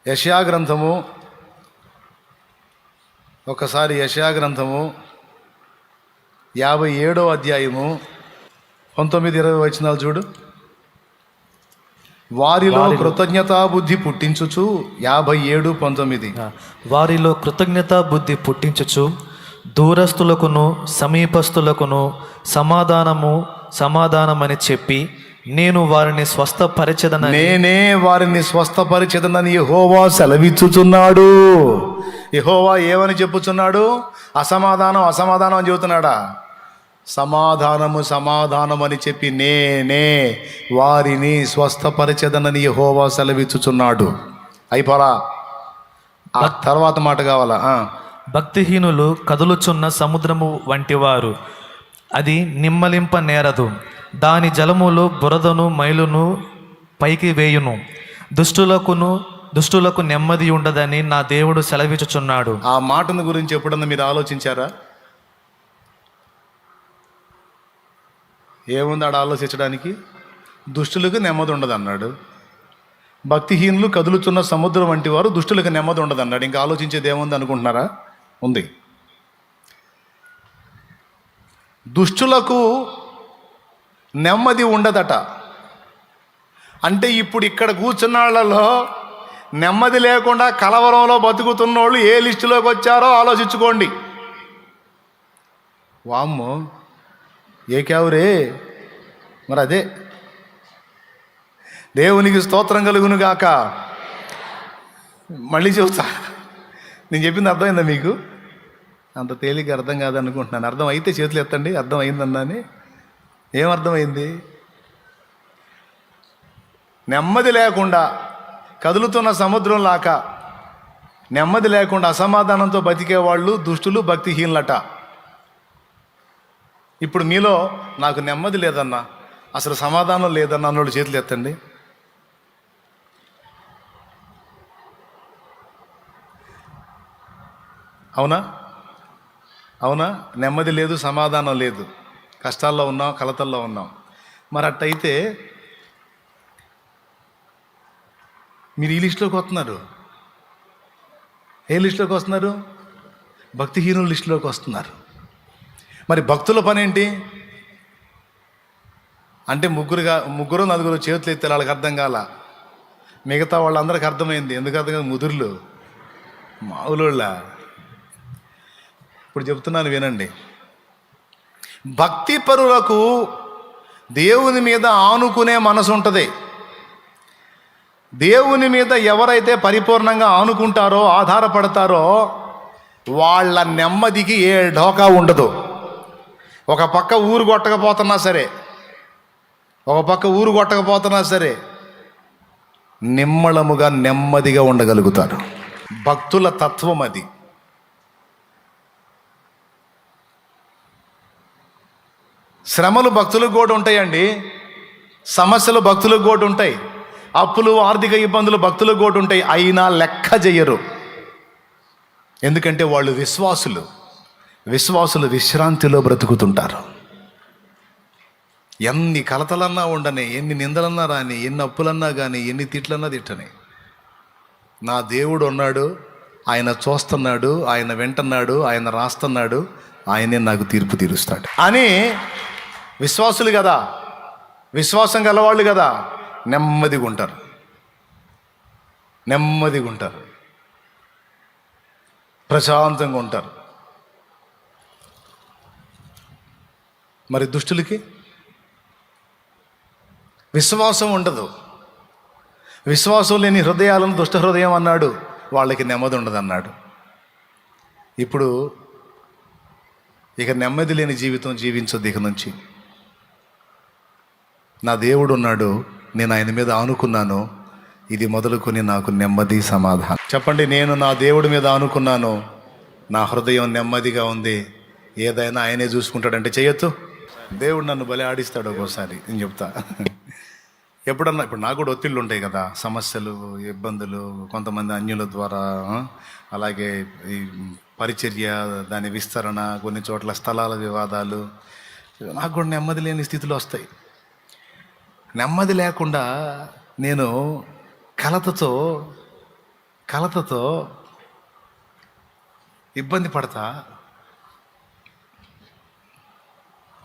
యెషయా గ్రంథము, ఒకసారి యెషయా గ్రంథము 57వ అధ్యాయము 19-20 వచనాలు చూడు. వారిలో కృతజ్ఞతా బుద్ధి పుట్టించుచు 57:19. వారిలో కృతజ్ఞతా బుద్ధి పుట్టించుచు దూరస్తులకును సమీపస్తులకును సమాధానమని చెప్పి నేను వారిని నేనే వారిని స్వస్థపరిచెదనని యెహోవా సెలవిచ్చుచున్నాడు. యెహోవా ఏమని చెప్పుచున్నాడు? అసమాధానం అని చెబుతున్నాడా? సమాధానం అని చెప్పి నేనే వారిని స్వస్థపరిచెదనని యెహోవా సెలవిచ్చుచున్నాడు. అయిపోలా, ఆ తర్వాత మాట కావాలా? భక్తిహీనులు కదులుచున్న సముద్రము వంటివారు, అది నిమ్మలింప నేరదు, దాని జలములు బురదను మైలును పైకి వేయును. దుష్టులకు నెమ్మది ఉండదని నా దేవుడు సెలవిచ్చుచున్నాడు. ఆ మాటను గురించి ఎప్పుడన్నా మీరు ఆలోచించారా? ఏముంది ఆడ ఆలోచించడానికి? దుష్టులకు నెమ్మది ఉండదు అన్నాడు. భక్తిహీనులు కదులుతున్న సముద్రం వంటి వారు, దుష్టులకు నెమ్మది ఉండదు అన్నాడు. ఇంకా ఆలోచించేది ఏముంది అనుకుంటున్నారా? ఉంది. దుష్టులకు నెమ్మది ఉండదట. అంటే ఇప్పుడు ఇక్కడ కూర్చున్న వాళ్ళలో నెమ్మది లేకుండా కలవరంలో బతుకుతున్న వాళ్ళు ఏ లిస్టులోకి వచ్చారో ఆలోచించుకోండి. వామ్మో ఏకావురే, మరి అదే. దేవునికి స్తోత్రం కలుగును గాక. మళ్ళీ చెబుతా, నేను చెప్పింది అర్థమైందా మీకు? అంత తేలిక అర్థం కాదనుకుంటున్నాను. అర్థం అయితే చేతులు ఎత్తండి. అర్థం అయిందన్నాని. ఏమర్థమైంది? నెమ్మది లేకుండా కదులుతున్న సముద్రం లాక నెమ్మది లేకుండా అసమాధానంతో బతికేవాళ్ళు దుష్టులు, భక్తిహీనులట. ఇప్పుడు మీలో నాకు నెమ్మది లేదన్నా, అసలు సమాధానం లేదన్నా అన్నోళ్ళు చేతులు ఎత్తండి. అవునా? నెమ్మది లేదు, సమాధానం లేదు, కష్టాల్లో ఉన్నాం, కలతల్లో ఉన్నాం. మరి అట్టయితే మీరు ఈ లిస్టులోకి వస్తున్నారు. ఏ లిస్టులోకి వస్తున్నారు? భక్తిహీనుల లిస్టులోకి వస్తున్నారు. మరి భక్తుల పని ఏంటి అంటే ముగ్గురు నలుగురు చేతులు ఎత్తే వాళ్ళకి అర్థం కాల. మిగతా వాళ్ళందరికీ అర్థమైంది. ఎందుకు అర్థం కాదు? ముదురులు మావులోళ్ళ. ఇప్పుడు చెప్తున్నాను వినండి. భక్తి పరులకు దేవుని మీద ఆనుకునే మనసు ఉంటుంది. దేవుని మీద ఎవరైతే పరిపూర్ణంగా ఆనుకుంటారో, ఆధారపడతారో, వాళ్ళ నెమ్మదికి ఏ ఢోకా ఉండదు. ఒక పక్క ఊరు కొట్టకపోతున్నా సరే నిమ్మళముగా నెమ్మదిగా ఉండగలుగుతారు. భక్తుల తత్వం అది. శ్రమలు భక్తులకు కూడా ఉంటాయండి. సమస్యలు భక్తులకు కూడా ఉంటాయి. అప్పులు, ఆర్థిక ఇబ్బందులు భక్తులకు కూడా ఉంటాయి. అయినా లెక్క చెయ్యరు. ఎందుకంటే వాళ్ళు విశ్వాసులు విశ్రాంతిలో బ్రతుకుతుంటారు. ఎన్ని కలతలన్నా ఉండని, ఎన్ని నిందలన్నా రాని, ఎన్ని అప్పులన్నా కానీ, ఎన్ని తిట్లన్నా తిట్టని, నా దేవుడు ఉన్నాడు, ఆయన చూస్తున్నాడు, ఆయన వింటున్నాడు, ఆయన రాస్తున్నాడు, ఆయనే నాకు తీర్పు తీరుస్తాడు అని విశ్వాసులు కదా, విశ్వాసం గలవాళ్ళు కదా, నెమ్మదిగా ఉంటారు, ప్రశాంతంగా ఉంటారు. మరి దుష్టులకి విశ్వాసం ఉండదు. విశ్వాసం లేని హృదయాలను దుష్ట హృదయం అన్నాడు. వాళ్ళకి నెమ్మది ఉండదు అన్నాడు. ఇప్పుడు ఇక నెమ్మది లేని జీవితం జీవించొద్దు. ఇక నుంచి నా దేవుడు ఉన్నాడు, నేను ఆయన మీద ఆనుకున్నాను, ఇది మొదలుకొని నాకు నెమ్మది, సమాధానం. చెప్పండి, నేను నా దేవుడి మీద ఆనుకున్నాను, నా హృదయం నెమ్మదిగా ఉంది, ఏదైనా ఆయనే చూసుకుంటాడంటే చేయొచ్చు. దేవుడు నన్ను బలి ఆడిస్తాడు ఒక్కోసారి. నేను చెప్తా, ఎప్పుడన్నా. ఇప్పుడు నాకు కూడా ఒత్తిళ్ళు ఉంటాయి కదా, సమస్యలు, ఇబ్బందులు, కొంతమంది అన్యుల ద్వారా, అలాగే ఈ పరిచర్య, దాని విస్తరణ, కొన్ని చోట్ల స్థలాల వివాదాలు, నాకు కూడా నెమ్మది లేని స్థితిలో వస్తాయి. నెమ్మది లేకుండా నేను కలతతో కలతతో ఇబ్బంది పడతా,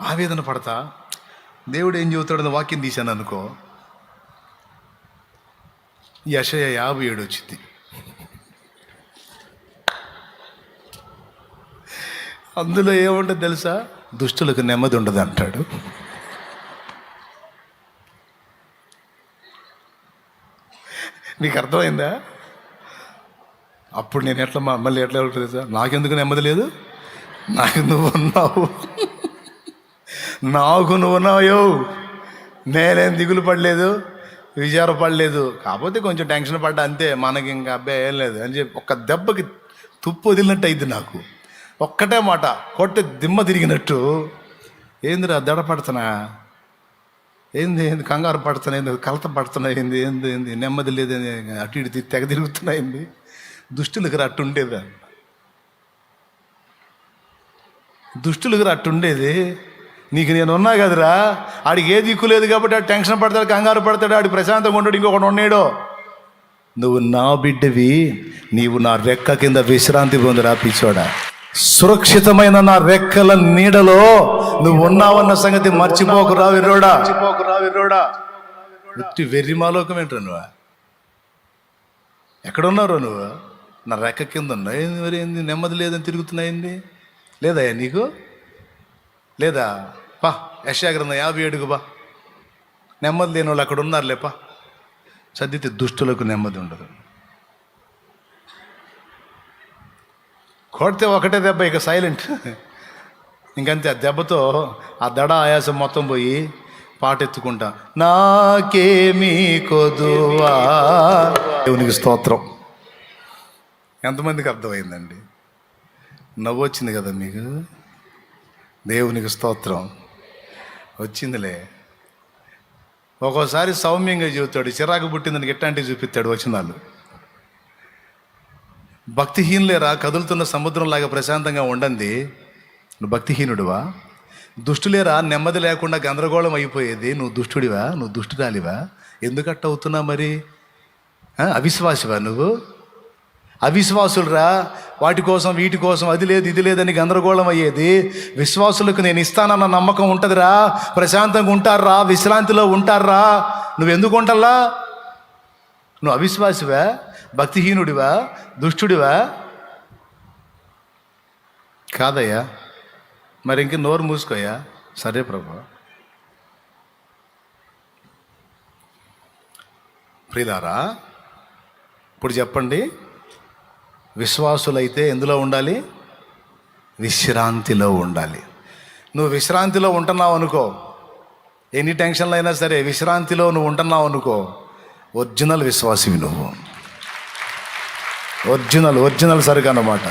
ఆవేదన పడతా, దేవుడు ఏం చెబుతాడని వాక్యం తీశాను అనుకో, యెషయా 57 వచ్చింది. అందులో ఏముంటుంది తెలుసా? దుష్టులకు నెమ్మది ఉండదు అంటాడు. నీకు అర్థమైందా? అప్పుడు నేను మళ్ళీ ఎట్లా ఉంటుంది తెలుసా? నాకెందుకు నెమ్మది లేదు? నాకు నువ్వు ఉన్నావు, నాకు నువ్వు ఉన్నావు. నేనేం దిగులు పడలేదు, విచారపడలేదు. కాకపోతే కొంచెం టెన్షన్ పడ్డా అంతే. మనకి ఇంకా అబ్బాయి ఏం లేదు అని చెప్పి ఒక్క దెబ్బకి తుప్పు వదిలినట్టు అయింది నాకు. ఒక్కటే మాట కొట్టి దిమ్మ తిరిగినట్టు. ఏందిరా దడ పడుతున్నా, ఏంది కంగారు పడుతున్నా, ఏంది కలత పడుతున్నా, ఏంది ఏంది ఏంది నెమ్మది లేదని అటు ఇటు తెగ తిరుగుతున్నా, ఏంది దుష్టులకు అట్టుండేదా? దుష్టులకు అట్టుండేది. నీకు నేను ఉన్నా కదరా, ఆడికి ఏ దిక్కు లేదు కాబట్టి ఆడు టెన్షన్ పడతాడు, కంగారు పడతాడు, ఆడి ప్రశాంతంగా ఉంటాడు, ఇంకొకటి ఉన్నాడో. నువ్వు నా బిడ్డవి, నీవు నా రెక్క కింద విశ్రాంతి పొందురా పిచ్చోడా. సురక్షితమైన నా రెక్కల నీడలో నువ్వు ఉన్నావన్న సంగతి మర్చిపోకురా విర్రోడా. ఉత్తి వెర్రిమాలోకం ఏంట్రా నువ్వు? ఎక్కడున్నారో నువ్వు? నా రెక్క కింద ఉన్నా ఏంది? మరి ఏంది నెమ్మది లేదని తిరుగుతున్నాయింది? లేదయ్యా నీకు లేదా? పా యెషయా గ్రంథం 57 బా. నెమ్మది లేని వాళ్ళు అక్కడ ఉన్నారులేపా. చదివితే దుష్టులకు నెమ్మది ఉండదు. కొడితే ఒకటే దెబ్బ, ఇక సైలెంట్, ఇంకంతే. ఆ దెబ్బతో ఆ దడ ఆయాసం మొత్తం పోయి పాట ఎత్తుకుంటా, నాకేమీ కొదువా. దేవునికి స్తోత్రం. ఎంతమందికి అర్థమైందండి? నవ్వు వచ్చింది కదా మీకు? దేవునికి స్తోత్రం. వచ్చిందిలే. ఒక్కోసారి సౌమ్యంగా చెబుతాడు, చిరాకు పుట్టిందని ఎట్లాంటివి చూపిస్తాడు వచనాలు. భక్తిహీనులేరా, కదులుతున్న సముద్రంలాగా ప్రశాంతంగా ఉండండి. నువ్వు భక్తిహీనుడివా? దుష్టులేరా, నెమ్మది లేకుండా గందరగోళం అయిపోయేది. నువ్వు దుష్టుడివా? నువ్వు దుష్టురాలివా? ఎందుకట్ట అవుతున్నా మరి? అవిశ్వాసివా నువ్వు? అవిశ్వాసులరా, వాటి కోసం వీటి కోసం అది లేదు ఇది లేదని గందరగోళం అయ్యేది. విశ్వాసులకు నేను ఇస్తానన్న నమ్మకం ఉంటుందిరా, ప్రశాంతంగా ఉంటారా, విశ్రాంతిలో ఉంటారా. నువ్వెందుకు ఉంటల్లా? నువ్వు అవిశ్వాసివా, భక్తిహీనుడివా, దుష్టుడివా? కాదయ్యా. మరి ఇంక నోరు మూసుకోయా. సరే ప్రభు. ప్రియులారా, ఇప్పుడు చెప్పండి, విశ్వాసులైతే ఎందులో ఉండాలి? విశ్రాంతిలో ఉండాలి. నువ్వు విశ్రాంతిలో ఉంటున్నావు అనుకో, ఎన్ని టెన్షన్లు అయినా సరే విశ్రాంతిలో నువ్వు ఉంటున్నావు అనుకో, ఒరిజినల్ విశ్వాసివి నువ్వు. ఒరిజినల్ సరుకు అన్నమాట.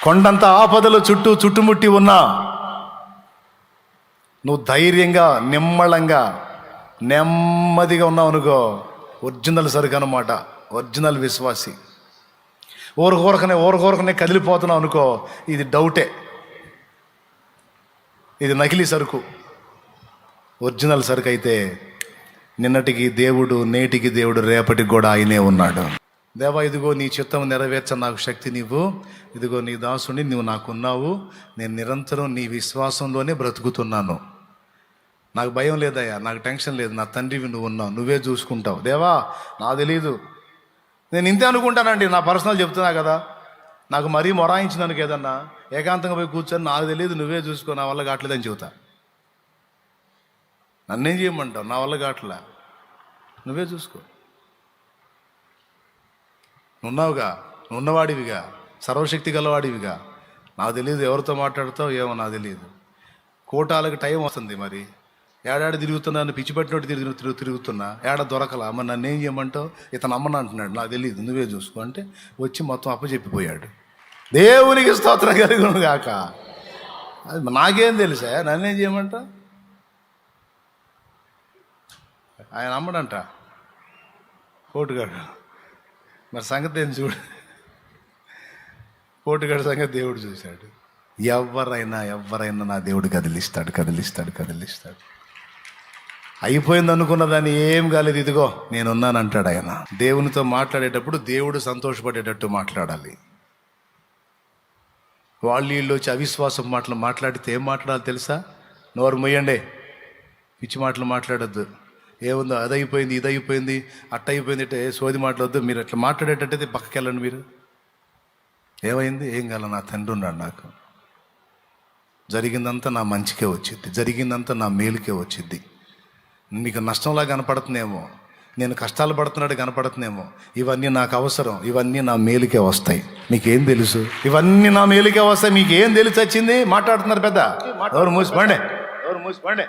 కొండంత ఆపదలు చుట్టుముట్టి ఉన్నా నువ్వు ధైర్యంగా, నిమ్మళంగా, నెమ్మదిగా ఉన్నావు అనుకో, ఒరిజినల్ సరుకు అన్నమాట. ఒరిజినల్ విశ్వాసి. ఊరకూరకనే కదిలిపోతున్నావు అనుకో, ఇది డౌటే, ఇది నకిలీ సరుకు. ఒరిజినల్ సరుకు అయితే నిన్నటికి దేవుడు, నేటికి దేవుడు, రేపటికి కూడా ఆయనే ఉన్నాడు. దేవా, ఇదిగో నీ చిత్తం నెరవేర్చ నాకు శక్తి నీవు. ఇదిగో నీ దాసుని, నువ్వు నాకున్నావు. నేను నిరంతరం నీ విశ్వాసంలోనే బ్రతుకుతున్నాను. నాకు భయం లేదయ్యా, నాకు టెన్షన్ లేదు. నా తండ్రివి నువ్వు ఉన్నావు, నువ్వే చూసుకుంటావు. దేవా, నాకు తెలీదు, నేను ఇంతే అనుకుంటానండి. నా పర్సనల్ చెప్తున్నా కదా. నాకు మరీ మొరాయించినందుకు ఏదన్నా ఏకాంతంగా పోయి కూర్చొని, నాకు తెలియదు, నువ్వే చూసుకో, నా వల్ల కావట్లేదని చెబుతా. నన్నేం చేయమంటావు? నా వల్ల కావట్లే, నువ్వే చూసుకో. నున్నావుగా, నున్నవాడివిగా, సర్వశక్తి గలవాడివిగా. నాకు తెలియదు ఎవరితో మాట్లాడతావు ఏమో, నాకు తెలియదు. కోటాలకు టైం వస్తుంది. మరి ఏడాడు తిరుగుతున్నాను, పిచ్చి పట్టినట్టు తిరుగుతున్నా, ఏడ దొరకలా. మరి నన్ను ఏం చేయమంటావు? ఇతను అమ్మను అంటున్నాడు, నాకు తెలియదు, నువ్వే చూసుకో అంటే వచ్చి మొత్తం అప్పచెప్పిపోయాడు. దేవునికి స్తోత్రం కలుగును గాక. అది నాకేం తెలుసా, నన్నేం చేయమంటావు? ఆయన అమ్మడంట పోటుగాడు. మరి సంగతి ఏం చూడు, పోటుగాడు సంగతి దేవుడు చూశాడు. ఎవరైనా నా దేవుడు కదిలిస్తాడు. అయిపోయింది అనుకున్న దాన్ని ఏం కాలేదు, ఇదిగో నేనున్నాను అంటాడు ఆయన. దేవునితో మాట్లాడేటప్పుడు దేవుడు సంతోషపడేటట్టు మాట్లాడాలి. వీళ్ళు వచ్చి అవిశ్వాసం మాటలు మాట్లాడితే ఏం మాట్లాడాలి తెలుసా? నోరు మొయ్యండి, పిచ్చి మాటలు మాట్లాడొద్దు. ఏముందో అది అయిపోయింది, ఇది అయిపోయింది, అట్ట అయిపోయింది, అంటే సోది మాట్లాడొద్దు. మీరు అట్లా మాట్లాడేటట్టయితే పక్కకి వెళ్ళండి. మీరు ఏమైంది, ఏం కాల, నా తండ్రి ఉన్నాడు, నాకు జరిగిందంతా నా మంచికే వచ్చిద్ది, జరిగిందంతా నా మేలుకే వచ్చిద్ది. మీకు నష్టంలా కనపడుతుందేమో, నేను కష్టాలు పడుతున్నాడు కనపడుతుందేమో, ఇవన్నీ నాకు అవసరం, ఇవన్నీ నా మేలుకే వస్తాయి. మీకేం తెలుసు? ఇవన్నీ నా మేలుకే వస్తాయి, మీకేం తెలిసి వచ్చింది? మాట్లాడుతున్నారు పెద్ద. ఎవరు మూసిపోండి.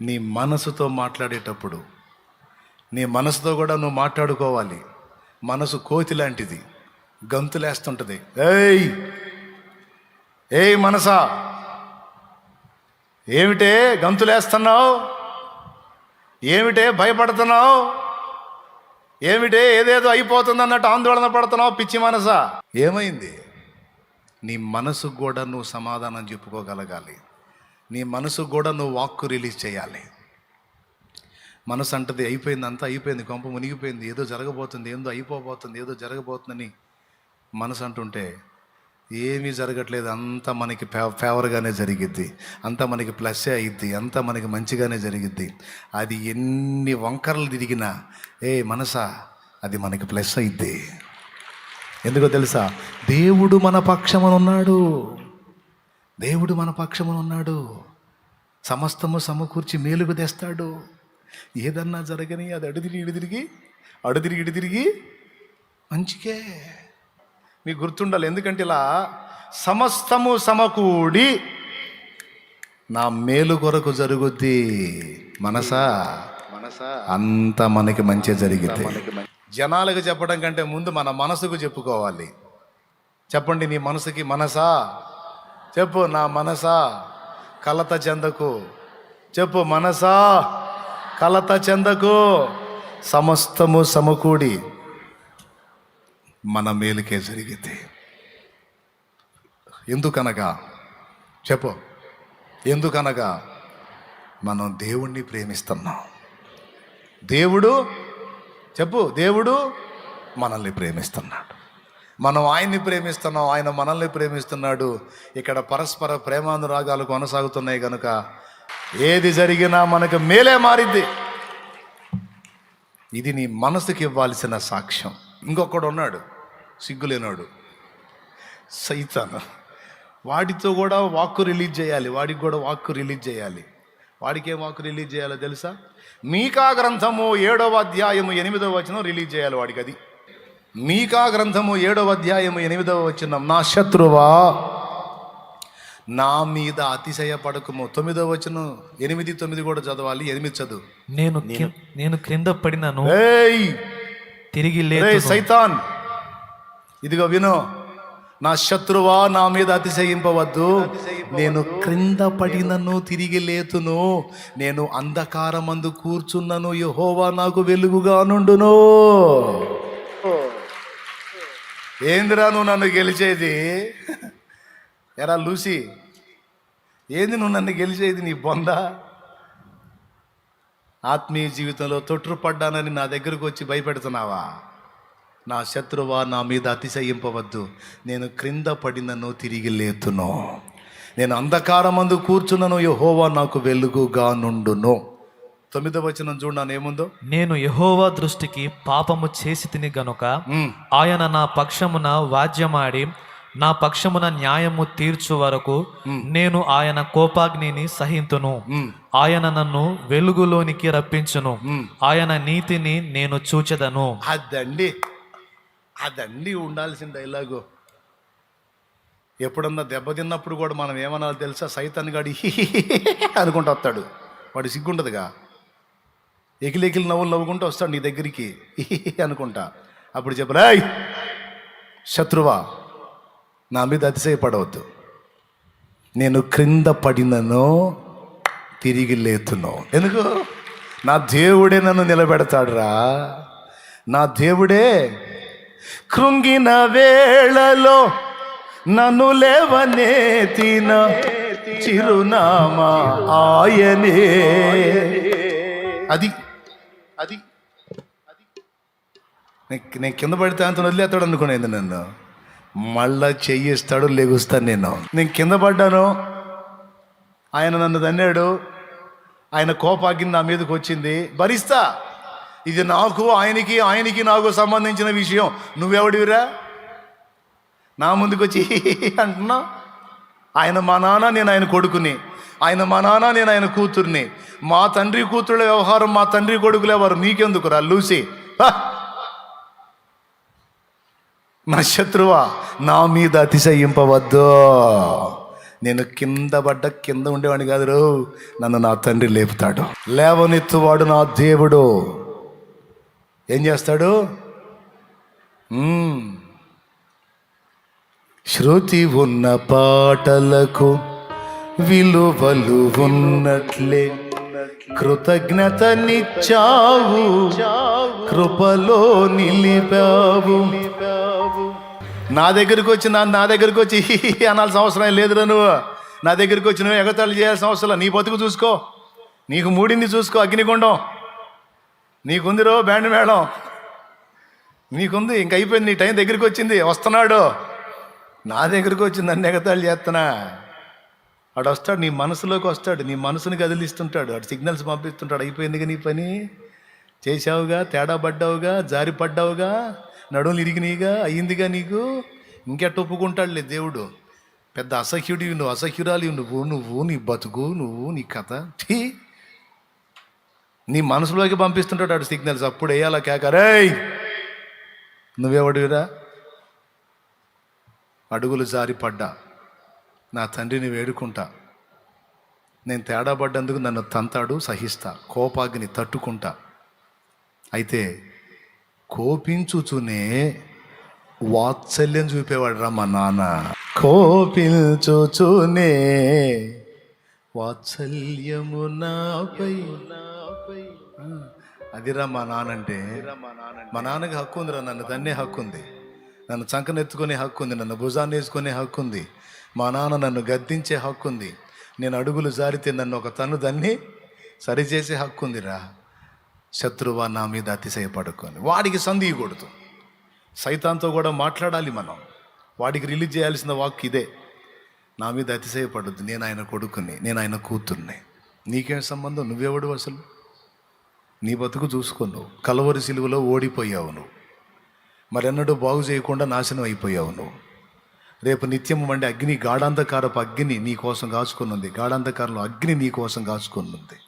నీ మనసుతో మాట్లాడేటప్పుడు నీ మనసుతో కూడా నువ్వు మాట్లాడుకోవాలి. మనసు కోతి లాంటిది, గంతులేస్తుంటుంది. ఏయ్ మనసా, ఏమిటే గంతులేస్తున్నావు? ఏమిటే భయపడుతున్నావు? ఏమిటే ఏదేదో అయిపోతుంది అన్నట్టు ఆందోళన పడుతున్నావు? పిచ్చి మనసా, ఏమైంది? నీ మనసుకు కూడా నువ్వు సమాధానం చెప్పుకోగలగాలి. నీ మనసుకు కూడా నువ్వు వాక్కు రిలీజ్ చేయాలి. మనసు అంటది అయిపోయింది, అంతా అయిపోయింది, కొంప మునిగిపోయింది, ఏదో జరగబోతుంది, ఏదో అయిపోబోతుంది, ఏదో జరగబోతుందని మనసు అంటుంటే ఏమీ జరగట్లేదు. అంతా మనకి ఫేవర్గానే జరిగిద్ది, అంతా మనకి ప్లస్సే అయిద్ది, అంతా మనకి మంచిగానే జరిగిద్ది. అది ఎన్ని వంకరలు తిరిగినా మనసా, అది మనకి ప్లస్ అయిద్ది. ఎందుకో తెలుసా? దేవుడు మన పక్షమునున్నాడు. దేవుడు మన పక్షమునున్నాడు. సమస్తము సమకూర్చి మేలుకు తెస్తాడు. ఏదన్నా జరగని అది అడుతిరిగి ఇటు మంచికే. మీకు గుర్తుండాలి. ఎందుకంటే ఇలా సమస్తము సమకూడి నా మేలు కొరకు జరుగుద్ది. మనసా అంతా మనకి మంచి జరిగితే. జనాలకు చెప్పడం కంటే ముందు మన మనసుకు చెప్పుకోవాలి. చెప్పండి, నీ మనసుకి, మనసా చెప్పు, నా మనసా కలత చెందకు. చెప్పు, మనసా కలత చెందకు, సమస్తము సమకూడి మన మేలుకే జరిగితే. ఎందుకనగా చెప్పు, ఎందుకనగా మనం దేవుణ్ణి ప్రేమిస్తున్నాం. దేవుడు చెప్పు, దేవుడు మనల్ని ప్రేమిస్తున్నాడు. మనం ఆయన్ని ప్రేమిస్తున్నాం, ఆయన మనల్ని ప్రేమిస్తున్నాడు. ఇక్కడ పరస్పర ప్రేమానురాగాలు కొనసాగుతున్నాయి కనుక ఏది జరిగినా మనకు మేలే మారిద్ది. ఇది నీ మనసుకి ఇవ్వాల్సిన సాక్ష్యం. ఇంకొకడు ఉన్నాడు, సిగ్గులేనాడు, సైతాను. వాడితో కూడా వాక్కు రిలీజ్ చేయాలి. వాడికి కూడా వాక్కు రిలీజ్ చేయాలి. వాడికి ఏం వాక్కు రిలీజ్ చేయాలో తెలుసా? మీకా గ్రంథము 7వ అధ్యాయము 8వ వచనం రిలీజ్ చేయాలి వాడికి. అది మీకా గ్రంథము 7వ అధ్యాయము 8వ వచనం, నా శత్రువా నా మీద అతిశయపడకుము. 9వ వచనం 8, 9 కూడా చదవాలి. 8 చదువు. నేను క్రింద పడినను తిరిగి సైతాన్, ఇదిగో విను, నా శత్రువా నా మీద అతిశయింపవద్దు. నేను క్రింద పడినను తిరిగి లేతును, నేను అంధకారమందు కూర్చున్నను, యెహోవా నాకు వెలుగుగా నుండును. ఏందిరా నువ్వు నన్ను గెలిచేది? ఎరా లూసి, ఏంది నువ్వు నన్ను గెలిచేది? నీ బొంద. ఆత్మీయ జీవితంలో తొట్టుపడ్డానని నా దగ్గరకు వచ్చి భయపెడుతున్నావా? నా శత్రువా నా మీద అతిశయింపవద్దు, నేను క్రింద పడినను తిరిగి లేతును, నేను అంధకారమందు కూర్చున్నను, యెహోవా నాకు వెలుగుగా నుండును. 9వ వచనం చూడను ఏముందో. నేను యెహోవా దృష్టికి పాపము చేసి తిని గనుక ఆయన నా పక్షమున వాద్యమాడి నా పక్షమున న్యాయము తీర్చు వరకు నేను ఆయన కోపాగ్నిని సహింతును. ఆయన నన్ను వెలుగులోనికి రప్పించును, ఆయన నీతిని నేను చూచెదను. అదండి ఉండాల్సిన డైలాగు. ఎప్పుడన్నా దెబ్బతిన్నప్పుడు కూడా మనం ఏమన్నా తెలుసా? సైతాన్ గాడి అనుకుంటూ వస్తాడు. వాడు సిగ్గుండదుగా, ఎకిలి నవ్వులు నవ్వుకుంటూ వస్తాడు నీ దగ్గరికి అనుకుంటా. అప్పుడు చెప్పరా, శత్రువా నా మీద అతిశయపడవద్దు, నేను క్రింద పడినను తిరిగి లేతును. ఎందుకు? నా దేవుడే నన్ను నిలబెడతాడురా. నా దేవుడే కృంగిన వేళలో నన్ను లేవనెత్తిన చిరునామా ఆయనే. అది అది నేను కింద పడితే అంత వదిలేస్తాడు అనుకునేది నన్ను. మళ్ళా చెయ్యిస్తాడు, లెగుస్తాను. నేను కింద పడ్డాను, ఆయన నన్ను తన్నాడు, ఆయన కోపాగ్ని నా మీదకి వచ్చింది, భరిస్తా. ఇది నాకు ఆయనకి నాకు సంబంధించిన విషయం. నువ్వెవడివిరా నా ముందుకు వచ్చి అంటున్నావు? ఆయన మా నాన్న, నేను ఆయన కొడుకుని. ఆయన మా నాన్న, నేను ఆయన కూతుర్ని. మా తండ్రి కూతుళ్ళ వ్యవహారం మా తండ్రి కొడుకులు ఎవరు, నీకెందుకురా లూసి? నా శత్రువా, నా మీద అతిశయింపవద్దు. నేను కింద ఉండేవాడిని కాదు రో, నన్ను నా తండ్రి లేపుతాడు. లేవనెత్తువాడు నా దేవుడు. ఏం చేస్తాడు? శృతి ఉన్న పాటలకు విలువలు ఉన్నట్లే కృతజ్ఞతనిచ్చావు, కృపలో నిలిపావు. నా దగ్గరికి వచ్చి అనాల్సిన అవసరం లేదురా. నువ్వు నా దగ్గరికి వచ్చి నువ్వు ఎగతాళి చేయాల్సిన అవసరం. నీ బతుకు చూసుకో, నీకు మూడింది చూసుకో. అగ్నిగుండం నీకుంది రో, బ్యాండ్ మేళం నీకుంది, ఇంక అయిపోయింది. నీ టైం దగ్గరికి వచ్చింది, వస్తున్నాడు. నా దగ్గరికి వచ్చి నన్ను ఎగతాళి చేస్తున్నా. వాడు వస్తాడు, నీ మనసులోకి వస్తాడు, నీ మనసుని కదిలిస్తుంటాడు, వాడు సిగ్నల్స్ పంపిస్తుంటాడు. అయిపోయిందిగా నీ పని, చేసావుగా, తేడా పడ్డావుగా, జారి పడ్డావుగా, నడువులు ఇరిగినాయిగా, అయ్యిందిగా నీకు. ఇంకెట్ట ఒప్పుకుంటాడులే దేవుడు. పెద్ద అసహ్యుడివి నువ్వు, అసహ్యురాలి నువ్వు నీ బతుకు, నీ కథ నీ మనసులోకి పంపిస్తుంటాడు వాడు సిగ్నల్స్. అప్పుడు వేయాల కేకరేయ్, నువ్వెవడివిరా? అడుగులు జారి పడ్డా, నా తండ్రిని వేడుకుంటా. నేను తేడా పడ్డందుకు నన్ను తంతాడు, సహిస్తా. కోపాగ్ని తట్టుకుంటా. అయితే కోపించుచునే వాత్సల్యం చూపేవాడు రా మా నాన్న. కోపించుచునే వాత్సల్యము నాపై. అదిరా మా నాన్న అంటే. మా నాన్నకి హక్కు ఉందిరా, నన్ను దన్నే హక్కు ఉంది, నన్ను చంకనెత్తుకునే హక్కు ఉంది, నన్ను భుజాన్ని వేసుకునే హక్కు ఉంది. మా నాన్న నన్ను గద్దించే హక్కు ఉంది. నేను అడుగులు జారితే నన్ను ఒక తన్ను దన్ని సరిచేసే హక్కు ఉందిరా. శత్రువా, నా మీద అతిశయపడుకొని వాడికి సంధియకూడదు. సైతాన్తో కూడా మాట్లాడాలి మనం. వాడికి రిలీజ్ చేయాల్సిన వాక్ ఇదే, నా మీద అతిశయపడద్దు, నేను ఆయన కొడుకుని, నేను ఆయన కూతుర్ని. నీకేం సంబంధం? నువ్వెవడు అసలు? నీ బతుకు చూసుకున్నావు. కలవరి సిలువలో ఓడిపోయావు నువ్వు. మరెన్నడూ బాగు చేయకుండా నాశనం అయిపోయావు నువ్వు. రేపు నిత్యం వండి అగ్ని, గాఢాంధకారపు అగ్ని నీ కోసం కాచుకున్నది. గాఢాంధకారంలో అగ్ని నీ కోసం కాచుకున్నది.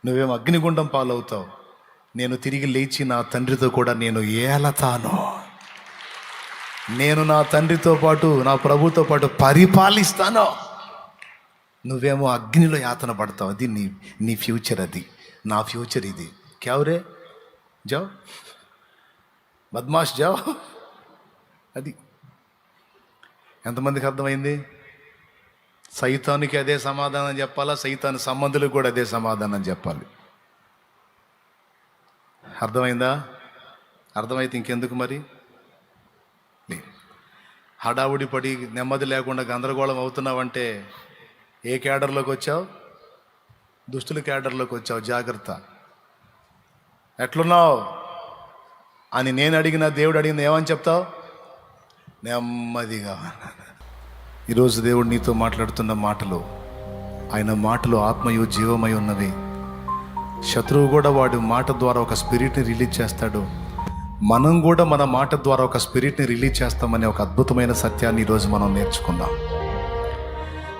నువ్వేమో అగ్నిగుండం పాలవుతావు. నేను తిరిగి లేచి నా తండ్రితో కూడా నేను ఏలతాను. నేను నా తండ్రితో పాటు, నా ప్రభుతో పాటు పరిపాలిస్తాను. నువ్వేమో అగ్నిలో యాతన పడతావు. అది నీ ఫ్యూచర్, అది నా ఫ్యూచర్. ఇది క్యావరే జావ్, బద్మాష్ జావ్. అది ఎంతమందికి అర్థమైంది? సైతానికి అదే సమాధానం చెప్పాలా, సైతాను సంబంధులకు కూడా అదే సమాధానం చెప్పాలి. అర్థమైందా? అర్థమైతే ఇంకెందుకు మరి? హడావుడి పడి నెమ్మది లేకుండా గందరగోళం అవుతున్నావంటే ఏ క్యాడర్లోకి వచ్చావు? దుష్టుల క్యాడర్లోకి వచ్చావు. జాగ్రత్త. ఎట్లున్నావు అని నేను అడిగినా, దేవుడు అడిగింది ఏమని చెప్తావు? నెమ్మదిగా. ఈరోజు దేవుడు నీతో మాట్లాడుతున్న మాటలు, ఆయన మాటలు ఆత్మయు జీవమై ఉన్నవి. శత్రువు కూడా వాడి మాట ద్వారా ఒక స్పిరిట్ని రిలీజ్ చేస్తాడు. మనం కూడా మన మాట ద్వారా ఒక స్పిరిట్ని రిలీజ్ చేస్తామనే ఒక అద్భుతమైన సత్యాన్ని ఈరోజు మనం నేర్చుకుందాం.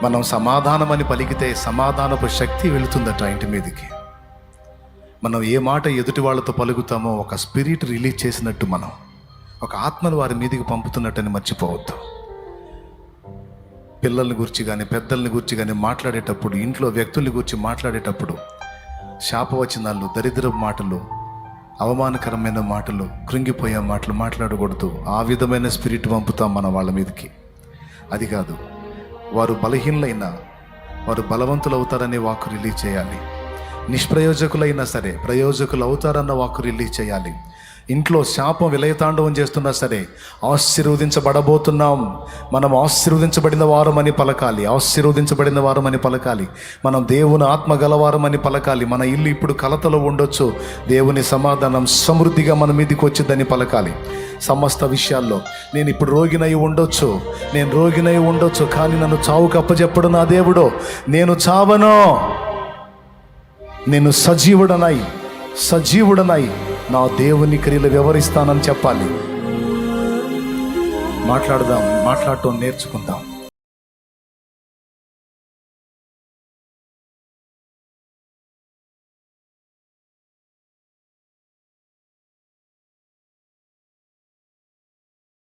మనం సమాధానం అని పలికితే సమాధానపు శక్తి వెళుతుందట ఇంటి మీదకి. మనం ఏ మాట ఎదుటి వాళ్ళతో పలుకుతామో ఒక స్పిరిట్ రిలీజ్ చేసినట్టు, మనం ఒక ఆత్మను వారి మీదకి పంపుతున్నట్టని మర్చిపోవద్దు. పిల్లల్ని గురించి కానీ పెద్దల్ని గురించి కానీ మాట్లాడేటప్పుడు, ఇంట్లో వ్యక్తుల్ని గురించి మాట్లాడేటప్పుడు శాపవచనాలు, దరిద్రపు మాటలు, అవమానకరమైన మాటలు, కృంగిపోయే మాటలు మాట్లాడకూడదు. ఆ విధమైన స్పిరిట్ పంపుతాం మన వాళ్ళ మీదకి. అది కాదు, వారు బలహీనులైనా వారు బలవంతులు అవుతారనే వాక్కు రిలీజ్ చేయాలి. నిష్ప్రయోజకులైనా సరే ప్రయోజకులు అవుతారన్న వాక్కు రిలీజ్ చేయాలి. ఇంట్లో శాపం విలయతాండవం చేస్తున్నా సరే ఆశీర్వదించబడబోతున్నాం. మనం ఆశీర్వదించబడిన వారమని పలకాలి, ఆశీర్వదించబడిన వారమని పలకాలి. మనం దేవుని ఆత్మ గలవారమని పలకాలి. మన ఇల్లు ఇప్పుడు కలతలో ఉండొచ్చు, దేవుని సమాధానం సమృద్ధిగా మన మీదకి వచ్చిందని పలకాలి. సమస్త విషయాల్లో నేను ఇప్పుడు రోగినై ఉండొచ్చు, నేను రోగినై ఉండొచ్చు, కానీ నన్ను చావుకు అప్పచెప్పడు నా దేవుడు. నేను చావను, నేను సజీవుడనై నా దేవుని క్రియలు వివరిస్తానని చెప్పాలి. మాట్లాడటం నేర్చుకుందాం.